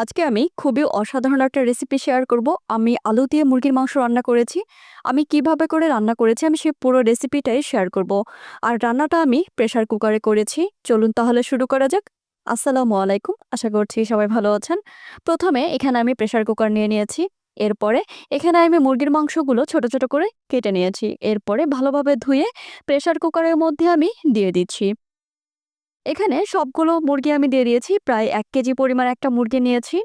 আজকে আমি খুবই অসাধারণ একটা রেসিপি শেয়ার করব। আমি আলু দিয়ে মুরগির মাংস রান্না করেছি। আমি কিভাবে করে রান্না করেছি আমি সেই পুরো রেসিপিটাই শেয়ার করব। আর রান্নাটা আমি প্রেসার কুকারে করেছি। চলুন তাহলে শুরু করা যাক। আসসালামু আলাইকুম, আশা করছি সবাই ভালো আছেন। প্রথমে এখানে আমি প্রেসার কুকার নিয়ে নিয়েছি। এরপরে এখানে আমি মুরগির মাংসগুলো ছোট ছোট করে কেটে নিয়েছি। এরপরে ভালোভাবে ধুয়ে প্রেসার কুকারের মধ্যে আমি দিয়ে দিচ্ছি। এখানে সবগুলো মুরগি আমি দিয়ে দিয়েছি। প্রায় ১ কেজি পরিমাণ একটা মুরগি নিয়েছি।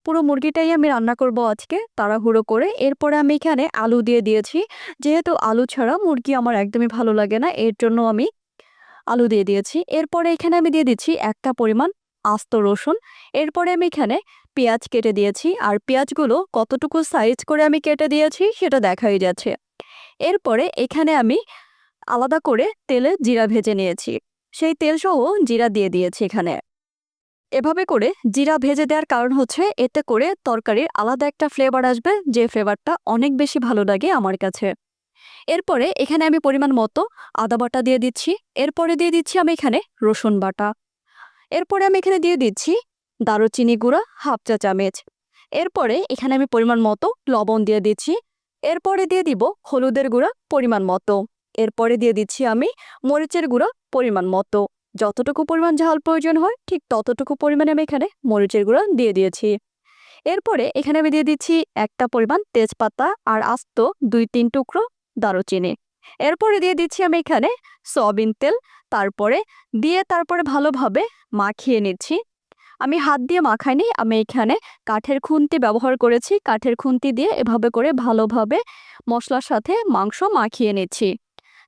পুরো মুরগিটাই আমি রান্না করব আজকে তাড়াহুড়ো করে। এরপরে আমি এখানে আলু দিয়ে দিয়েছি। যেহেতু আলু ছাড়া মুরগি আমার একদমই ভালো লাগে না, এর জন্য আমি আলু দিয়ে দিয়েছি। এরপরে এখানে আমি দিয়ে দিচ্ছি একটা পরিমাণ আস্ত রসুন। এরপরে আমি এখানে পেঁয়াজ কেটে দিয়েছি। আর পেঁয়াজগুলো কতটুকু সাইজ করে আমি কেটে দিয়েছি সেটা দেখাই যাচ্ছে। এরপরে এখানে আমি আলাদা করে তেলে জিরা ভেজে নিয়েছি। সেই তেলসহ জিরা দিয়ে দিয়েছি এখানে। এভাবে করে জিরা ভেজে দেওয়ার কারণ হচ্ছে এতে করে তরকারির আলাদা একটা ফ্লেভার আসবে, যে ফ্লেভারটা অনেক বেশি ভালো লাগে আমার কাছে। এরপরে এখানে আমি পরিমাণ মতো আদা বাটা দিয়ে দিচ্ছি। এরপরে দিয়ে দিচ্ছি আমি এখানে রসুন বাটা। এরপরে আমি এখানে দিয়ে দিচ্ছি দারুচিনি গুঁড়া 1/2 চা চামচ। এরপরে এখানে আমি পরিমাণ মতো লবণ দিয়ে দিচ্ছি। এরপরে দিয়ে দিব হলুদের গুঁড়া পরিমাণ মতো। এরপরে দিয়ে দিচ্ছি আমি মরিচের গুঁড়া পরিমাণ মতো। যতটুকু পরিমাণ ঝাল প্রয়োজন হয় ঠিক ততটুকু পরিমাণে আমি এখানে মরিচের গুঁড়া দিয়ে দিয়েছি। এরপরে এখানে আমি দিয়ে দিচ্ছি একটা পরিমাণ তেজপাতা আর আস্ত 2-3 টুকরো দারুচিনি। এরপরে দিয়ে দিচ্ছি আমি এখানে সয়াবিন তেল। তারপরে ভালোভাবে মাখিয়ে নিচ্ছি। আমি হাত দিয়ে মাখাইনি, আমি এখানে কাঠের খুন্তি ব্যবহার করেছি। কাঠের খুন্তি দিয়ে এভাবে করে ভালোভাবে মশলার সাথে মাংস মাখিয়ে নিচ্ছি।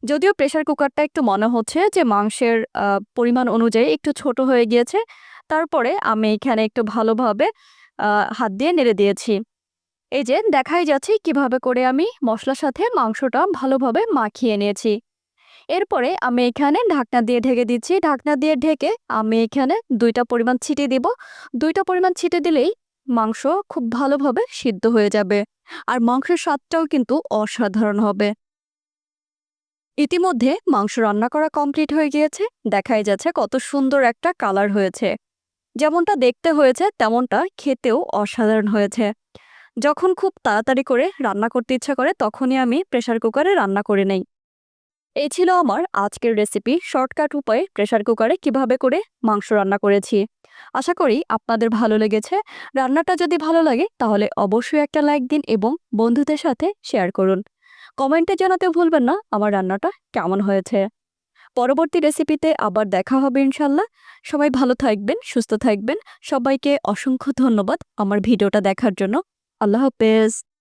যদিও প্রেসার কুকারটা একটু মনে হচ্ছে যে মাংসের পরিমাণ অনুযায়ী একটু ছোট হয়ে গিয়েছে, তারপরে আমি এখানে একটু ভালোভাবে হাত দিয়ে নেড়ে দিয়েছি। এই যে দেখাই যাচ্ছে কিভাবে করে আমি মশলার সাথে মাংসটা ভালোভাবে মাখিয়ে নিয়েছি। এরপরে আমি এখানে ঢাকনা দিয়ে ঢেকে দিচ্ছি। ঢাকনা দিয়ে ঢেকে আমি এখানে 2টা পরিমাণ ছিটিয়ে দিব। 2টা পরিমাণ ছিটে দিলেই মাংস খুব ভালোভাবে সিদ্ধ হয়ে যাবে। আর মাংসের স্বাদটাও কিন্তু অসাধারণ হবে। ইতিমধ্যে মাংস রান্না করা কমপ্লিট হয়ে গিয়েছে। দেখাই যাচ্ছে কত সুন্দর একটা কালার হয়েছে। যেমনটা দেখতে হয়েছে তেমনটা খেতেও অসাধারণ হয়েছে। যখন খুব তাড়াতাড়ি করে রান্না করতে ইচ্ছা করে তখনই আমি প্রেসার কুকারে রান্না করে নেই। এই ছিল আমার আজকের রেসিপি, শর্টকাট উপায়ে প্রেসার কুকারে কিভাবে করে মাংস রান্না করেছি। আশা করি আপনাদের ভালো লেগেছে। রান্নাটা যদি ভালো লাগে তাহলে অবশ্যই একটা লাইক দিন এবং বন্ধুদের সাথে শেয়ার করুন। কমেন্টে জানাতে ভুলবেন না আমার রান্নাটা কেমন হয়েছে। পরবর্তী রেসিপিতে আবার দেখা হবে ইনশাল্লাহ। সবাই ভালো থাকবেন, সুস্থ থাকবেন। সবাইকে অসংখ্য ধন্যবাদ আমার ভিডিওটা দেখার জন্য। আল্লাহ হাফেজ।